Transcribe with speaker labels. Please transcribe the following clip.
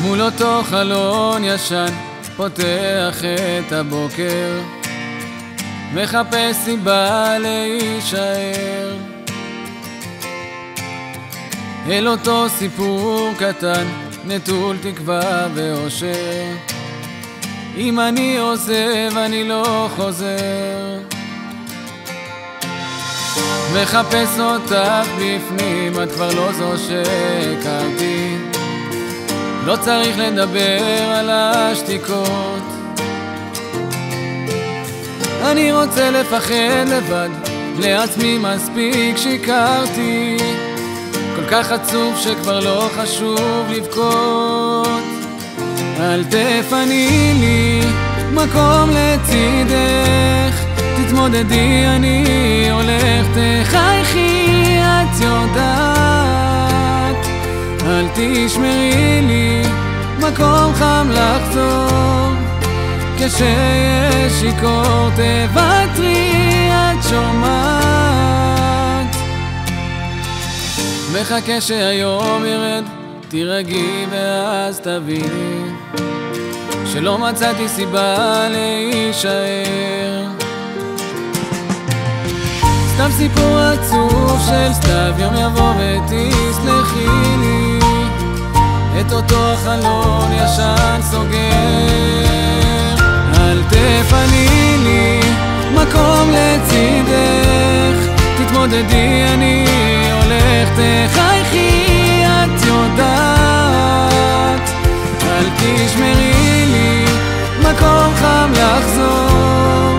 Speaker 1: מול אותו חלון ישן פותח את הבוקר, מחפש סיבה להישאר אל אותו סיפור קטן נטול תקווה ואושר. אם אני עוזב אני לא חוזר, מחפש אותך בפנים, את כבר לא זו שהכרתי. לא צריך לדבר על השתיקות, אני רוצה לפחד לבד, לעצמי מספיק שיקרתי. כל כך עצוב שכבר לא חשוב לבכות. אל תפני לי מקום לצידך, תתמודדי אני הולך, תחייכי את יודעת. אל תשמרי לי מקום חם לחזור, כשיש שיכור תוותרי את שומעת. מחכה שהיום ירד, תירגעי ואז תביני שלא מצאתי סיבה להישאר. סתם סיפור עצוב של סתיו, יום יבוא ותסלחי לי, את אותו החלון ישן סוגר. אל תפני לי מקום לצידך, תתמודדי אני הולך, תחייכי את יודעת. אל תשמרי לי מקום חם לחזור,